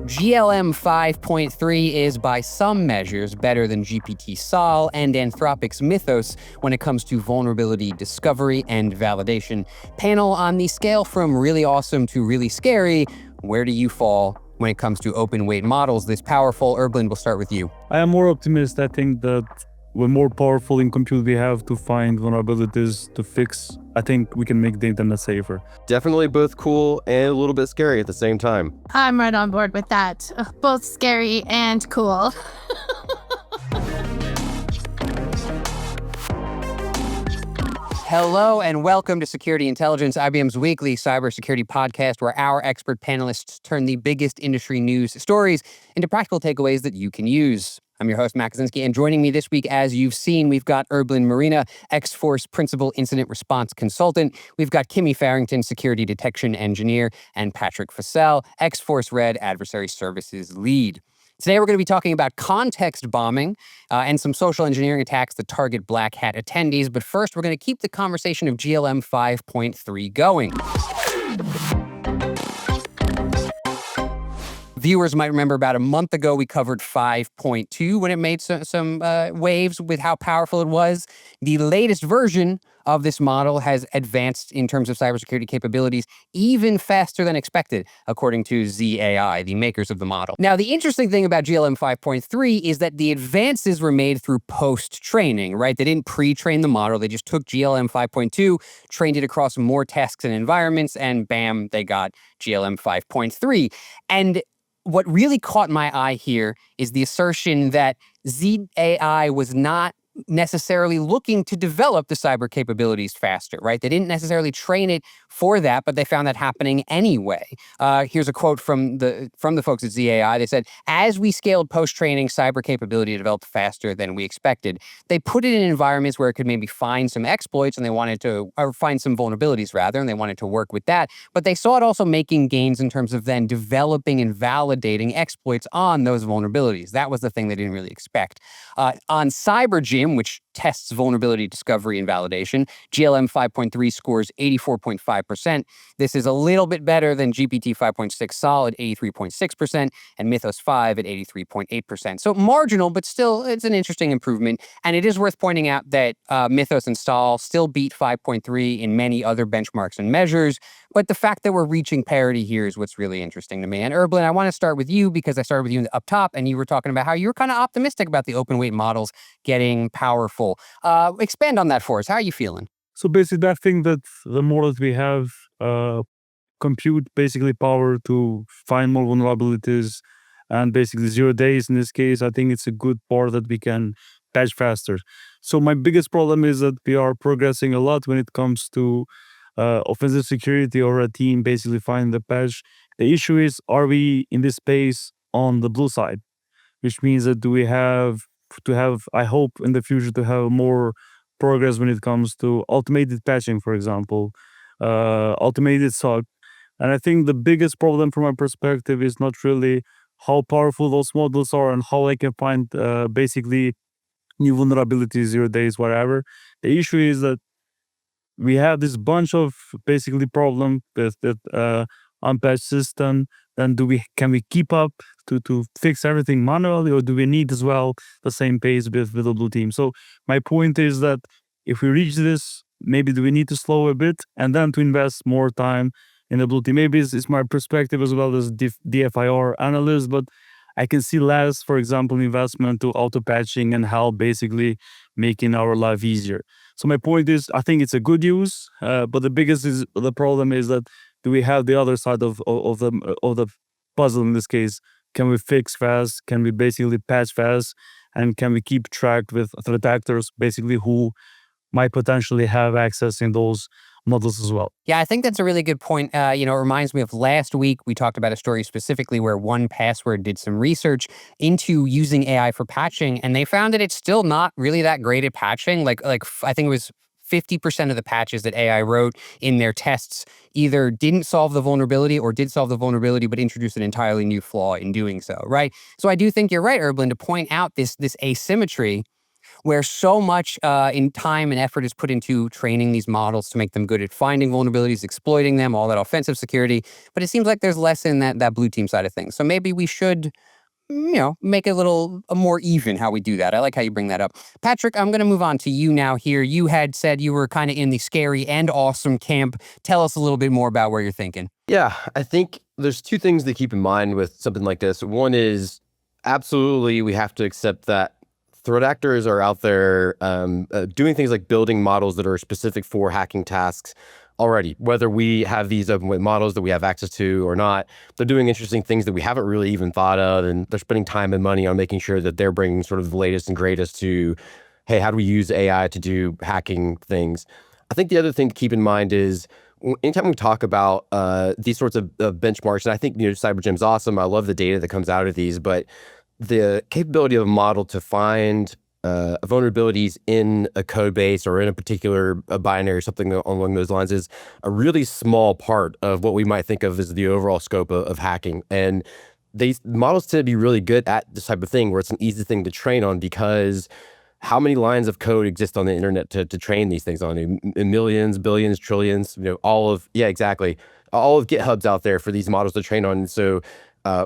GLM 5.3 is, by some measures, better than GPT-Sol and Anthropic's Mythos when it comes to vulnerability discovery and validation. Panel, on the scale from really awesome to really scary, where do you fall when it comes to open-weight models this powerful? Erblind, we'll start with you. I am more optimistic. I think that we're more powerful in compute we have to find vulnerabilities to fix. I think we can make the internet safer. Definitely both cool and a little bit scary at the same time. I'm right on board with that. Both scary and cool. Hello and welcome to Security Intelligence, IBM's weekly cybersecurity podcast where our expert panelists turn the biggest industry news stories into practical takeaways that you can use. I'm your host, Matt Kosinski, and joining me this week, as you've seen, we've got Erblind Morina, X-Force Principal Incident Response Consultant. We've got Kimmie Farrington, Security Detection Engineer, and Patrick Fussell, X-Force Red Adversary Services Lead. Today, we're going to be talking about context bombing and some social engineering attacks that target Black Hat attendees. But first, we're going to keep the conversation of GLM 5.3 going. Viewers might remember about a month ago, we covered 5.2 when it made some waves with how powerful it was. The latest version of this model has advanced in terms of cybersecurity capabilities even faster than expected, according to ZAI, the makers of the model. Now, the interesting thing about GLM 5.3 is that the advances were made through post-training, right? They didn't pre-train the model. They just took GLM 5.2, trained it across more tasks and environments, and bam, they got GLM 5.3. And what really caught my eye here is the assertion that ZAI was not necessarily looking to develop the cyber capabilities faster, right? They didn't necessarily train it for that, but they found that happening anyway. Here's a quote from the folks at ZAI. They said, as we scaled post-training, cyber capability developed faster than we expected. They put it in environments where it could maybe find some exploits and they wanted to, or find some vulnerabilities rather, and they wanted to work with that. But they saw it also making gains in terms of then developing and validating exploits on those vulnerabilities. That was the thing they didn't really expect. On CyberGym, which tests vulnerability discovery and validation, GLM 5.3 scores 84.5%. This is a little bit better than GPT 5.6 Sol at 83.6% and Mythos 5 at 83.8%. So marginal, but still, it's an interesting improvement. And it is worth pointing out that Mythos and Sol still beat 5.3 in many other benchmarks and measures. But the fact that we're reaching parity here is what's really interesting to me. And Erblind, I want to start with you because I started with you up top and you were talking about how you were kind of optimistic about the open weight models getting powerful. Expand on that for us. How are you feeling? So basically, I think that the more that we have compute basically power to find more vulnerabilities and basically 0 days in this case, I think it's a good part that we can patch faster. So my biggest problem is that we are progressing a lot when it comes to offensive security or a team basically find the patch. The issue is, are we in this space on the blue side? Which means that do we have to have, I hope in the future, to have more progress when it comes to automated patching, for example, automated SOC. And I think the biggest problem from my perspective is not really how powerful those models are and how I can find basically new vulnerabilities, 0 days, whatever. The issue is that we have this bunch of basically problem with that unpatched system. Then can we keep up to fix everything manually, or do we need as well the same pace with the blue team? So my point is that if we reach this, maybe do we need to slow a bit and then to invest more time in the blue team? Maybe it's my perspective as well as DFIR analyst, but I can see less, for example, investment to auto patching and help basically making our life easier. So my point is, I think it's a good use, but the problem is that do we have the other side of the puzzle in this case? Can we fix fast? Can we basically patch fast? And can we keep track with threat actors basically who might potentially have access in those models as well? Yeah, I think that's a really good point. It reminds me of last week, we talked about a story specifically where 1Password did some research into using AI for patching, and they found that it's still not really that great at patching. Like I think it was 50% of the patches that AI wrote in their tests either didn't solve the vulnerability or did solve the vulnerability, but introduced an entirely new flaw in doing so, right? So I do think you're right, Erblind, to point out this asymmetry where so much in time and effort is put into training these models to make them good at finding vulnerabilities, exploiting them, all that offensive security. But it seems like there's less in that blue team side of things. So maybe we should make it a more even how we do that. I like how you bring that up. Patrick, I'm going to move on to you now here. You had said you were kind of in the scary and awesome camp. Tell us a little bit more about where you're thinking. Yeah, I think there's two things to keep in mind with something like this. One is absolutely we have to accept that threat actors are out there doing things like building models that are specific for hacking tasks already, whether we have these open models that we have access to or not. They're doing interesting things that we haven't really even thought of, and they're spending time and money on making sure that they're bringing sort of the latest and greatest to, hey, how do we use AI to do hacking things? I think the other thing to keep in mind is anytime we talk about these sorts of benchmarks, and I think CyberGem's awesome. I love the data that comes out of these, but the capability of a model to find vulnerabilities in a code base or in a particular binary or something along those lines is a really small part of what we might think of as the overall scope of hacking. And these models tend to be really good at this type of thing where it's an easy thing to train on, because how many lines of code exist on the internet to train these things on? Millions, billions, trillions, all of GitHub's out there for these models to train on. And so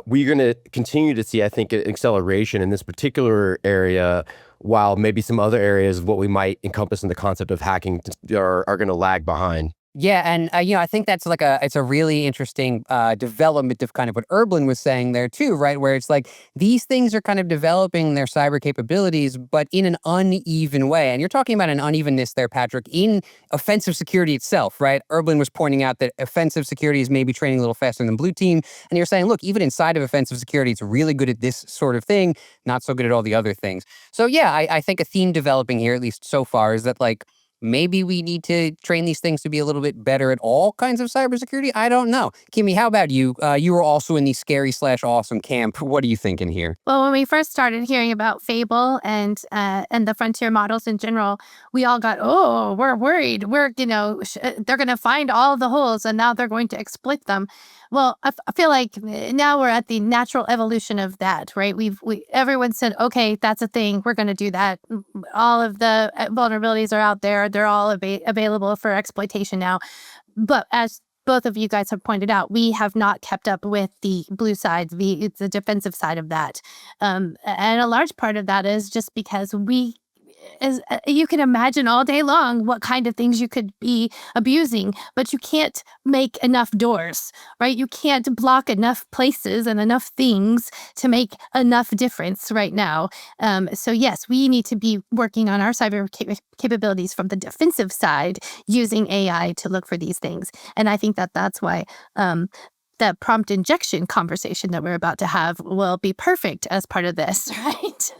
we're going to continue to see, I think, an acceleration in this particular area, while maybe some other areas of what we might encompass in the concept of hacking are going to lag behind. Yeah, and I think that's it's a really interesting development of kind of what Erblind was saying there too, right? Where it's like these things are kind of developing their cyber capabilities, but in an uneven way. And you're talking about an unevenness there, Patrick, in offensive security itself, right? Erblind was pointing out that offensive security is maybe training a little faster than blue team, and you're saying, look, even inside of offensive security, it's really good at this sort of thing, not so good at all the other things. So yeah, I think a theme developing here, at least so far, is that maybe we need to train these things to be a little bit better at all kinds of cybersecurity. I don't know. Kimmie, how about you? You were also in the scary/awesome camp. What are you thinking here? Well, when we first started hearing about Fable and the frontier models in general, we all got, we're worried. We're, they're going to find all the holes and now they're going to exploit them. Well, I feel like now we're at the natural evolution of that, right? Everyone said, okay, that's a thing. We're going to do that. All of the vulnerabilities are out there. They're all available for exploitation now. But as both of you guys have pointed out, we have not kept up with the blue side, the defensive side of that. And a large part of that is just because you can imagine all day long what kind of things you could be abusing, but you can't make enough doors, right? You can't block enough places and enough things to make enough difference right now. So yes, we need to be working on our cyber capabilities from the defensive side, using AI to look for these things. And I think that's why the prompt injection conversation that we're about to have will be perfect as part of this, right?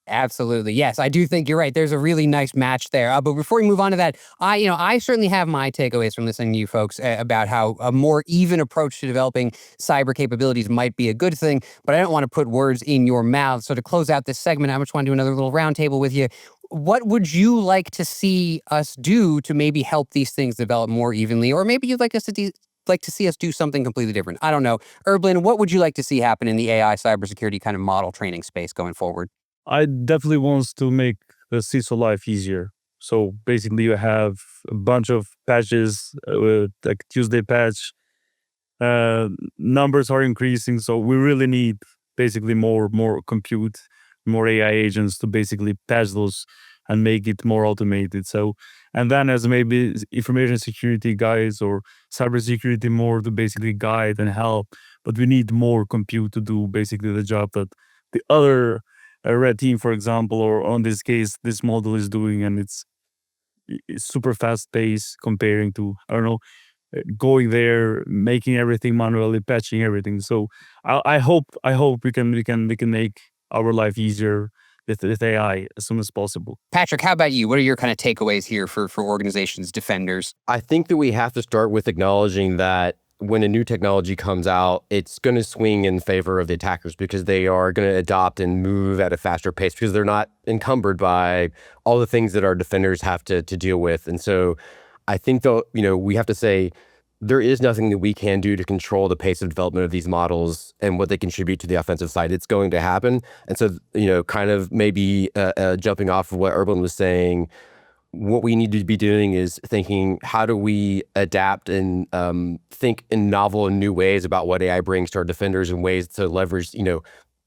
Absolutely. Yes, I do think you're right. There's a really nice match there. But before we move on to that, I certainly have my takeaways from listening to you folks about how a more even approach to developing cyber capabilities might be a good thing. But I don't want to put words in your mouth. So to close out this segment, I just want to do another little roundtable with you. What would you like to see us do to maybe help these things develop more evenly? Or maybe you'd like us to see us do something completely different. I don't know. Erblind, what would you like to see happen in the AI cybersecurity kind of model training space going forward? I definitely wants to make the CISO life easier. So basically you have a bunch of patches, like Tuesday patch, numbers are increasing. So we really need basically more compute, more AI agents to basically patch those and make it more automated. So, and then as maybe information security guys or cybersecurity more to basically guide and help, but we need more compute to do basically the job that the other red team, for example, or on this case, this model is doing, and it's super fast paced comparing to, I don't know, going there, making everything manually, patching everything. So I hope we can make our life easier with AI as soon as possible. Patrick, how about you? What are your kind of takeaways here for organizations, defenders? I think that we have to start with acknowledging that when a new technology comes out, it's going to swing in favor of the attackers because they are going to adopt and move at a faster pace because they're not encumbered by all the things that our defenders have to deal with. And so I think, though, we have to say there is nothing that we can do to control the pace of development of these models and what they contribute to the offensive side. It's going to happen. And so, kind of maybe jumping off of what Erblind was saying, what we need to be doing is thinking, how do we adapt and think in novel and new ways about what AI brings to our defenders and ways to leverage,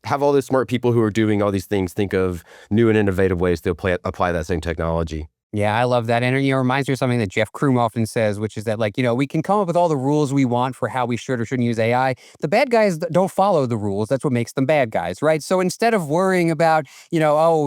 have all these smart people who are doing all these things think of new and innovative ways to apply that same technology. Yeah, I love that. And it reminds me of something that Jeff Kroom often says, which is that, we can come up with all the rules we want for how we should or shouldn't use AI. The bad guys don't follow the rules. That's what makes them bad guys, right? So instead of worrying about,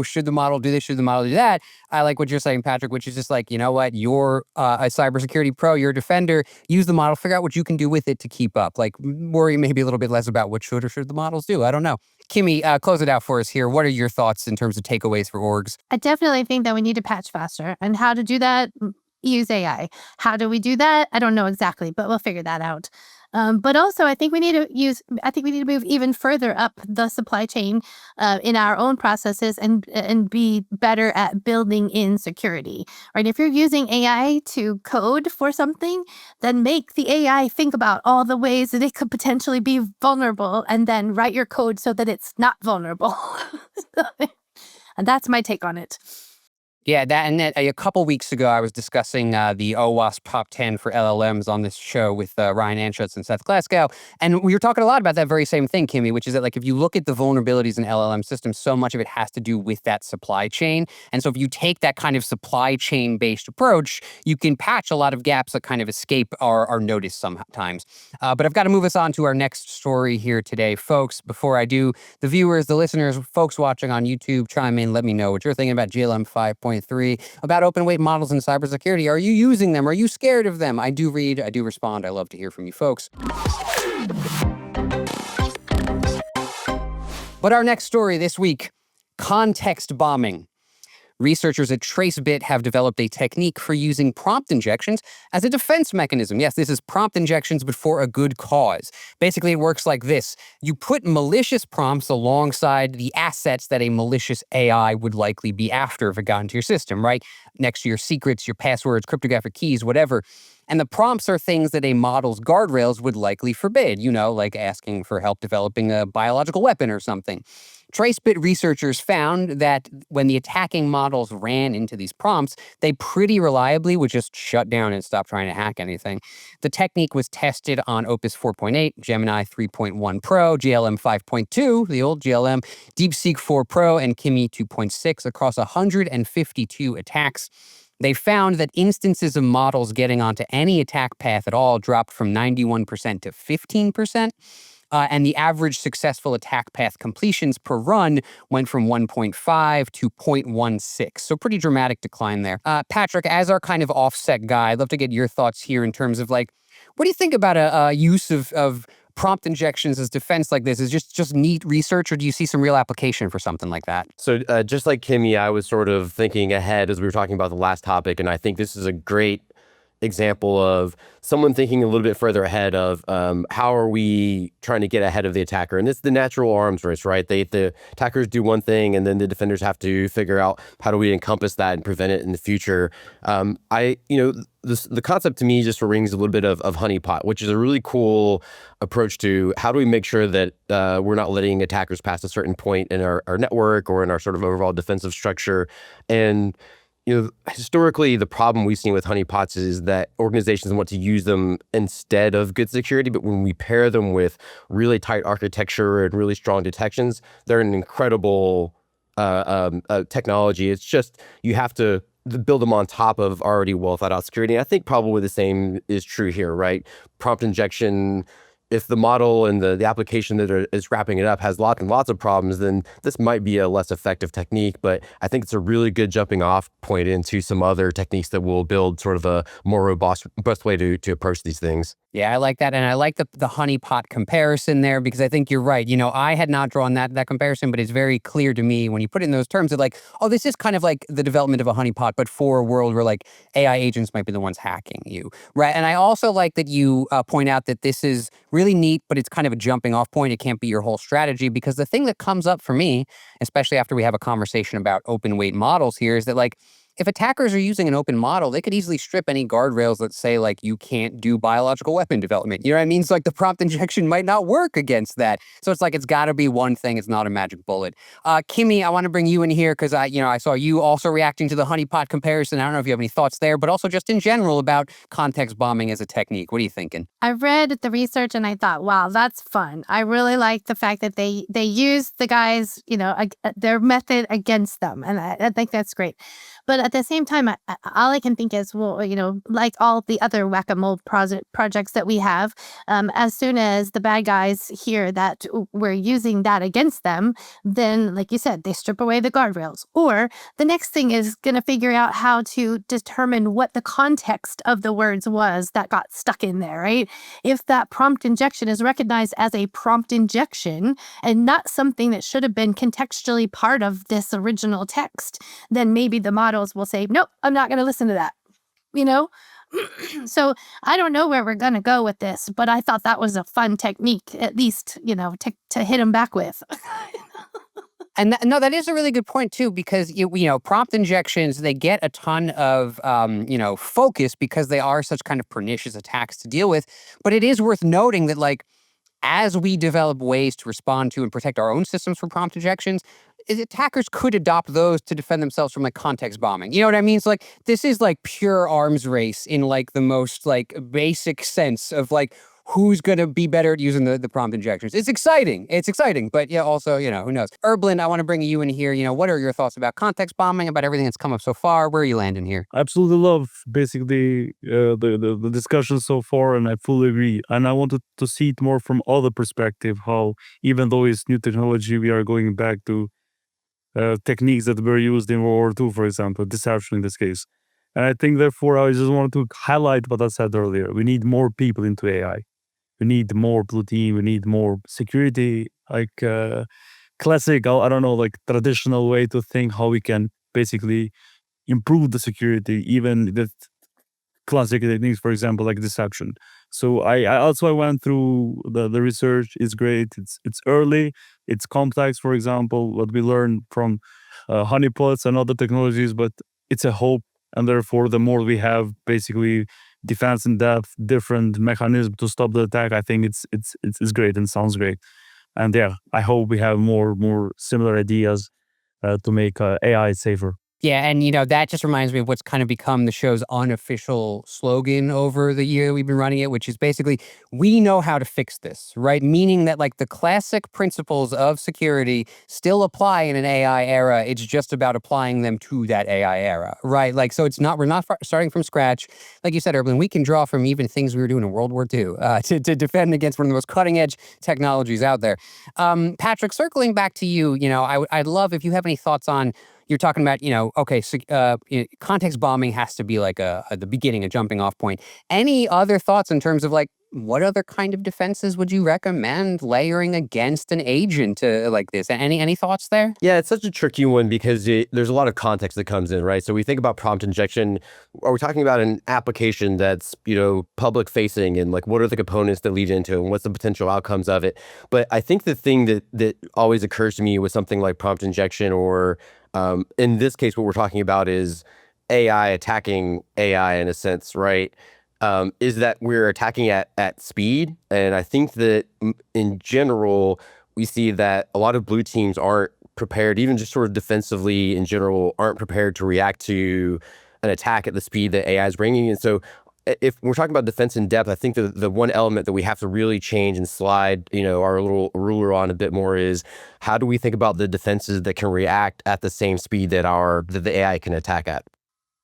should the model do this, should the model do that, I like what you're saying, Patrick, which is just you know what, you're a cybersecurity pro, you're a defender, use the model, figure out what you can do with it to keep up. Worry maybe a little bit less about what should or should the models do. I don't know. Kimmie, close it out for us here. What are your thoughts in terms of takeaways for orgs? I definitely think that we need to patch faster. And how to do that? Use AI. How do we do that? I don't know exactly, but we'll figure that out. But also, I think we need to move even further up the supply chain in our own processes and be better at building in security. Right? If you're using AI to code for something, then make the AI think about all the ways that it could potentially be vulnerable, and then write your code so that it's not vulnerable. And that's my take on it. Yeah, a couple weeks ago, I was discussing the OWASP Top 10 for LLMs on this show with Ryan Anschutz and Seth Glasgow. And we were talking a lot about that very same thing, Kimmie, which is that if you look at the vulnerabilities in LLM systems, so much of it has to do with that supply chain. And so if you take that kind of supply chain-based approach, you can patch a lot of gaps that kind of escape our notice sometimes. But I've got to move us on to our next story here today, folks. Before I do, the viewers, the listeners, folks watching on YouTube, chime in, let me know what you're thinking about GLM 5.3, about open weight models in cybersecurity. Are you using them? Are you scared of them? I do read, I do respond. I love to hear from you folks. But our next story this week, context bombing. Researchers at Tracebit have developed a technique for using prompt injections as a defense mechanism. Yes, this is prompt injections, but for a good cause. Basically, it works like this. You put malicious prompts alongside the assets that a malicious AI would likely be after if it got into your system, right? Next to your secrets, your passwords, cryptographic keys, whatever. And the prompts are things that a model's guardrails would likely forbid, like asking for help developing a biological weapon or something. Tracebit researchers found that when the attacking models ran into these prompts, they pretty reliably would just shut down and stop trying to hack anything. The technique was tested on Opus 4.8, Gemini 3.1 Pro, GLM 5.2, the old GLM, DeepSeek 4 Pro, and Kimmie 2.6 across 152 attacks. They found that instances of models getting onto any attack path at all dropped from 91% to 15%. And the average successful attack path completions per run went from 1.5 to 0.16. So pretty dramatic decline there. Patrick, as our kind of offset guy, I'd love to get your thoughts here in terms of what do you think about a use of prompt injections as defense like this? Is just neat research, or do you see some real application for something like that? So just like Kimmie, I was sort of thinking ahead as we were talking about the last topic, and I think this is a great example of someone thinking a little bit further ahead of how are we trying to get ahead of the attacker. And it's the natural arms race, right? The attackers do one thing, and then the defenders have to figure out how do we encompass that and prevent it in the future. The concept to me just rings a little bit of honeypot, which is a really cool approach to how do we make sure that we're not letting attackers past a certain point in our network or in our sort of overall defensive structure. And historically, the problem we've seen with honeypots is that organizations want to use them instead of good security, but when we pair them with really tight architecture and really strong detections, they're an incredible technology. It's just you have to build them on top of already well thought out security. And I think probably the same is true here, right? Prompt injection. If the model and the application that is wrapping it up has lots and lots of problems, then this might be a less effective technique. But I think it's a really good jumping off point into some other techniques that will build sort of a more robust way to approach these things. Yeah, I like that. And I like the honeypot comparison there, because I think you're right. I had not drawn that comparison, but it's very clear to me when you put it in those terms of this is kind of like the development of a honeypot, but for a world where AI agents might be the ones hacking you, right? And I also like that you point out that this is really neat, but it's kind of a jumping off point. It can't be your whole strategy, because the thing that comes up for me, especially after we have a conversation about open weight models here, is that if attackers are using an open model, they could easily strip any guardrails that say like you can't do biological weapon development. You know what I mean? So like the prompt injection might not work against that. So it's like it's got to be one thing. It's not a magic bullet. Kimmie, I want to bring you in here because I saw you also reacting to the honeypot comparison. I don't know if you have any thoughts there, but also just in general about context bombing as a technique. What are you thinking? I read the research and I thought, wow, that's fun. I really like the fact that they use the guys, their method against them, and I think that's great. But at the same time, all I can think is, well, like all the other whack-a-mole projects that we have, as soon as the bad guys hear that we're using that against them, then, like you said, they strip away the guardrails. Or the next thing is going to figure out how to determine what the context of the words was that got stuck in there, right? If that prompt injection is recognized as a prompt injection and not something that should have been contextually part of this original text, then maybe the models will say, nope, I'm not going to listen to that, So I don't know where we're going to go with this, but I thought that was a fun technique, at least, to hit them back with. And no, that is a really good point too, because prompt injections, they get a ton of focus because they are such kind of pernicious attacks to deal with. But it is worth noting that like as we develop ways to respond to and protect our own systems from prompt injections, attackers could adopt those to defend themselves from like context bombing. You know what I mean? So like this is like pure arms race in like the most like basic sense of like who's going to be better at using the prompt injections. It's exciting. But yeah, also, who knows? Erblind, I want to bring you in here. What are your thoughts about context bombing, about everything that's come up so far? Where are you landing here? I absolutely love basically the discussion so far, and I fully agree. And I wanted to see it more from other perspective, how even though it's new technology, we are going back to techniques that were used in World War II, for example, deception in this case. And I think, therefore, I just wanted to highlight what I said earlier. We need more people into AI. We need more blue team. We need more security, like classic, I don't know, like traditional way to think how we can basically improve the security, even the classic techniques, for example, like deception. So I went through the research. It's great. It's early. It's complex, for example, what we learned from honeypots and other technologies, but it's a hope. And therefore, the more we have basically defense in depth, different mechanisms to stop the attack, I think it's great and sounds great. And yeah, I hope we have more similar ideas to make AI safer. Yeah, and that just reminds me of what's kind of become the show's unofficial slogan over the year we've been running it, which is basically, we know how to fix this, right? Meaning that like the classic principles of security still apply in an AI era. It's just about applying them to that AI era, right? Like, so we're not starting from scratch. Like you said, Erblind, we can draw from even things we were doing in World War II to defend against one of the most cutting edge technologies out there. Patrick, circling back to you, I'd love if you have any thoughts on, you're talking about, context bombing has to be like at the beginning, a jumping off point. Any other thoughts in terms of like, what other kind of defenses would you recommend layering against an agent like this? Any thoughts there? Yeah, it's such a tricky one because there's a lot of context that comes in, right? So we think about prompt injection. Are we talking about an application that's, public facing, and like what are the components that lead into it, and what's the potential outcomes of it? But I think the thing that always occurs to me with something like prompt injection, or in this case, what we're talking about is AI attacking AI in a sense, right? Is that we're attacking at speed. And I think that in general, we see that a lot of blue teams aren't prepared, even just sort of defensively in general, aren't prepared to react to an attack at the speed that AI is bringing. And so if we're talking about defense in depth, I think the one element that we have to really change and slide, our little ruler on a bit more is, how do we think about the defenses that can react at the same speed that the AI can attack at?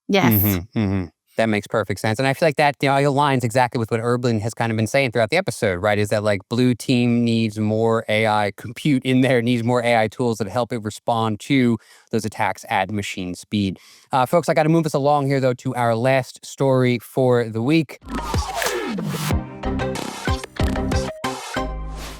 Yes. Mm-hmm, mm-hmm. That makes perfect sense. And I feel like that aligns exactly with what Erblind has kind of been saying throughout the episode, right? Is that like blue team needs more AI compute in there, needs more AI tools that help it respond to those attacks at machine speed. Folks, I got to move us along here, though, to our last story for the week.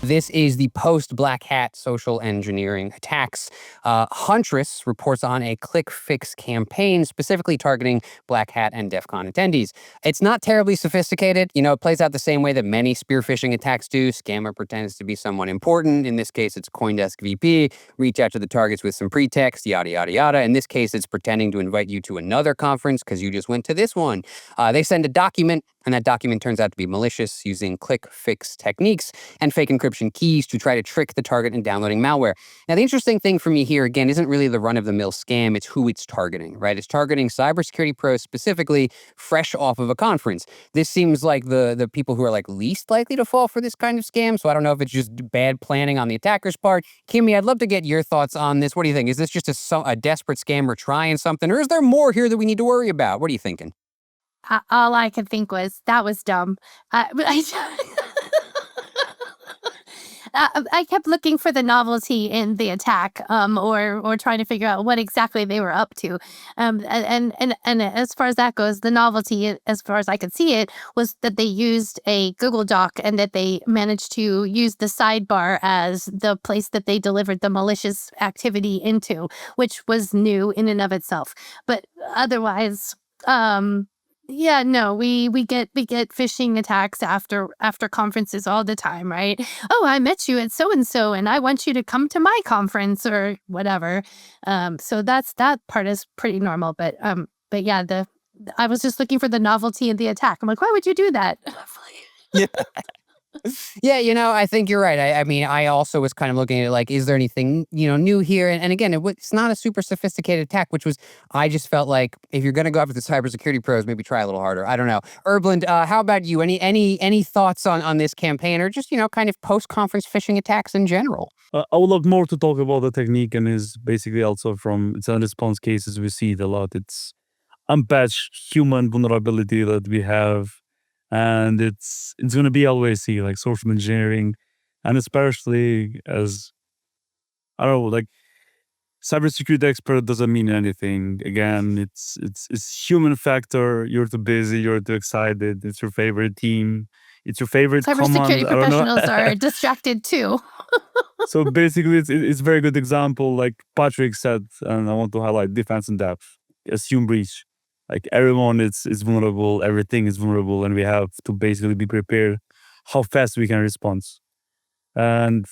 This is the post-Black Hat social engineering attacks. Huntress reports on a click fix campaign specifically targeting Black Hat and DEF CON attendees. It's not terribly sophisticated. It plays out the same way that many spear phishing attacks do. Scammer pretends to be someone important. In this case, it's CoinDesk VP. Reach out to the targets with some pretext, yada, yada, yada. In this case, it's pretending to invite you to another conference because you just went to this one. They send a document, and that document turns out to be malicious, using click fix techniques and fake encryption keys to try to trick the target into downloading malware. Now, the interesting thing for me here, again, isn't really the run-of-the-mill scam. It's who it's targeting, right? It's targeting cybersecurity pros specifically, fresh off of a conference. This seems like the people who are like least likely to fall for this kind of scam. So I don't know if it's just bad planning on the attacker's part. Kimmie, I'd love to get your thoughts on this. What do you think? Is this just a desperate scammer trying something, or is there more here that we need to worry about? What are you thinking? All I could think was that was dumb. I kept looking for the novelty in the attack, or trying to figure out what exactly they were up to. And as far as that goes, the novelty, as far as I could see it, was that they used a Google Doc and that they managed to use the sidebar as the place that they delivered the malicious activity into, which was new in and of itself. But otherwise, yeah, no, we get phishing attacks after conferences all the time, right? Oh, I met you at so and so, and I want you to come to my conference or whatever. So that part is pretty normal, but yeah, I was just looking for the novelty in the attack. I'm like, why would you do that? Yeah. Yeah, I think you're right. I mean, I also was kind of looking at it like, is there anything, new here? And again, it's not a super sophisticated attack, which was, I just felt like if you're going to go after the cybersecurity pros, maybe try a little harder. I don't know. Erblind, how about you? Any thoughts on this campaign, or just, kind of post-conference phishing attacks in general? I would love more to talk about the technique, and is basically also from its response cases. We see it a lot. It's unpatched human vulnerability that we have. And it's going to be always see like social engineering, and especially as, I don't know, like cybersecurity expert doesn't mean anything. Again, it's human factor. You're too busy. You're too excited. It's your favorite team. It's your favorite command. Cybersecurity professionals are distracted too. So basically, it's a very good example. Like Patrick said, and I want to highlight defense in depth. Assume breach. Like everyone is vulnerable, everything is vulnerable, and we have to basically be prepared how fast we can respond. And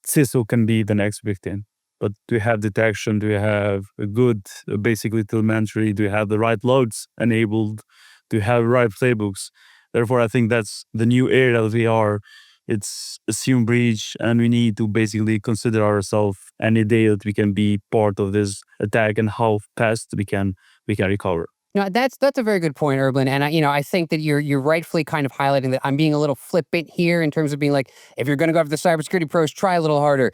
CISO can be the next victim. But do we have detection? Do we have a good, basically telemetry? Do we have the right loads enabled? Do we have the right playbooks? Therefore, I think that's the new area that we are. It's assume breach, and we need to basically consider ourselves any day that we can be part of this attack and how fast we can recover. No, that's a very good point, Erblind. And I think that you're rightfully kind of highlighting that I'm being a little flippant here in terms of being like, if you're going to go after the cybersecurity pros, try a little harder.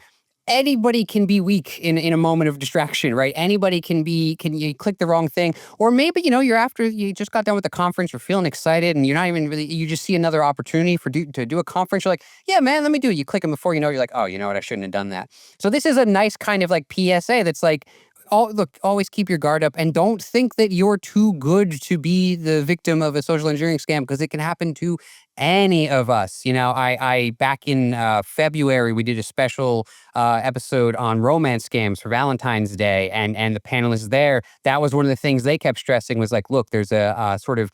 Anybody can be weak in a moment of distraction, right? Anybody can you click the wrong thing, or maybe you just got done with the conference, you're feeling excited, and you're not even really, you just see another opportunity to do a conference. You're like, yeah, man, let me do it. You click them before you're like, oh, you know what, I shouldn't have done that. So this is a nice kind of like PSA that's like, look, always keep your guard up, and don't think that you're too good to be the victim of a social engineering scam, because it can happen to any of us. I back in February, we did a special episode on romance scams for Valentine's Day, and the panelists there, that was one of the things they kept stressing was like, look, there's a sort of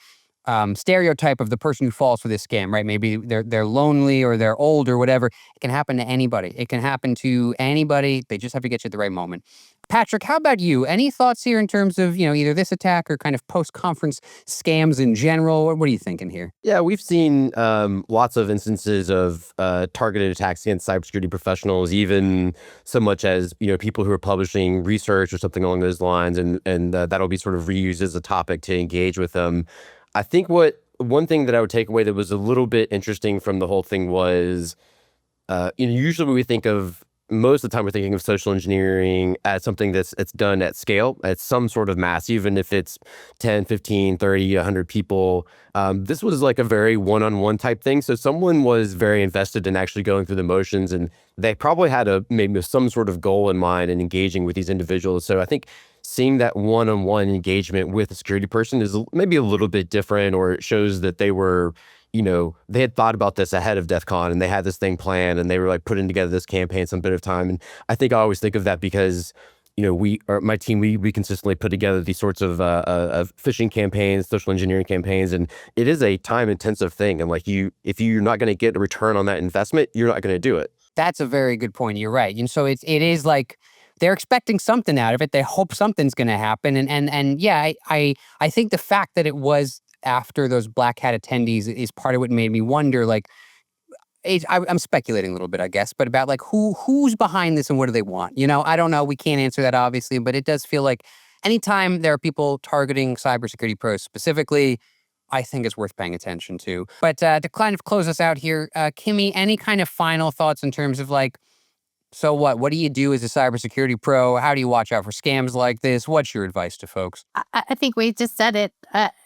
stereotype of the person who falls for this scam, right? Maybe they're lonely or they're old or whatever. It can happen to anybody. It can happen to anybody. They just have to get you at the right moment. Patrick, how about you? Any thoughts here in terms of, either this attack or kind of post-conference scams in general? What are you thinking here? Yeah, we've seen lots of instances of targeted attacks against cybersecurity professionals, even so much as, people who are publishing research or something along those lines, and that'll be sort of reused as a topic to engage with them. I think one thing that I would take away that was a little bit interesting from the whole thing was, usually when we think of, most of the time we're thinking of social engineering as something that's done at scale, at some sort of mass, even if it's 10, 15, 30, 100 people. This was like a very one-on-one type thing. So someone was very invested in actually going through the motions, and they probably had maybe some sort of goal in mind in engaging with these individuals. So I think seeing that one-on-one engagement with a security person is maybe a little bit different, or it shows that they were they had thought about this ahead of DEF CON and they had this thing planned and they were like putting together this campaign some bit of time. And I think I always think of that because my team, we consistently put together these sorts of phishing campaigns, social engineering campaigns, and it is a time-intensive thing. And like if you're not going to get a return on that investment, you're not going to do it. That's a very good point. You're right. And so it is like they're expecting something out of it. They hope something's going to happen. And yeah, I think the fact that it was after those Black Hat attendees is part of what made me wonder, like, I'm speculating a little bit, I guess, but about like who's behind this and what do they want? I don't know. We can't answer that, obviously, but it does feel like anytime there are people targeting cybersecurity pros specifically, I think it's worth paying attention to. But to kind of close us out here, Kimmie, any kind of final thoughts in terms of like, so what? What do you do as a cybersecurity pro? How do you watch out for scams like this? What's your advice to folks? I think we just said it.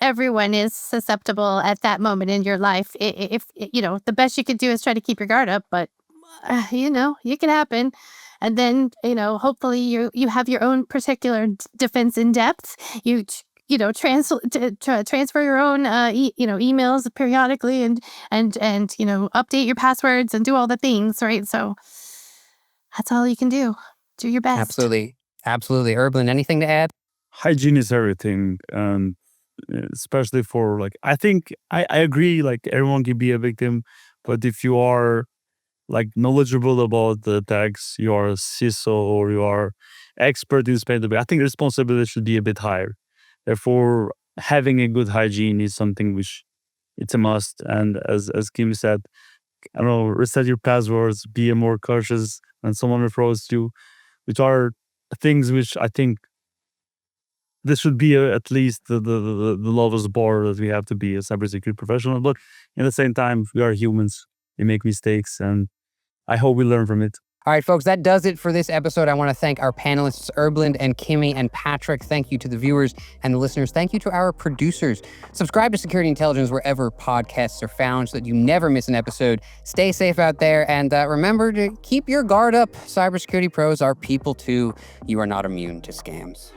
Everyone is susceptible at that moment in your life. If the best you can do is try to keep your guard up, but it can happen. And then hopefully you have your own particular defense in depth. You transfer your own emails periodically and update your passwords and do all the things, right? So that's all you can do. Do your best. Absolutely. Erblind, anything to add? Hygiene is everything, and especially for like, I think I agree, like everyone can be a victim, but if you are like knowledgeable about the attacks, you are a CISO or you are expert in space, I think responsibility should be a bit higher. Therefore, having a good hygiene is something which it's a must. And as Kim said, I don't know, reset your passwords, be more cautious when someone approaches you, which are things which I think this should be at least the lowest bar that we have to be a cybersecurity professional. But at the same time, we are humans. We make mistakes, and I hope we learn from it. All right, folks, that does it for this episode. I want to thank our panelists, Erblind and Kimmie and Patrick. Thank you to the viewers and the listeners. Thank you to our producers. Subscribe to Security Intelligence wherever podcasts are found so that you never miss an episode. Stay safe out there, and remember to keep your guard up. Cybersecurity pros are people too. You are not immune to scams.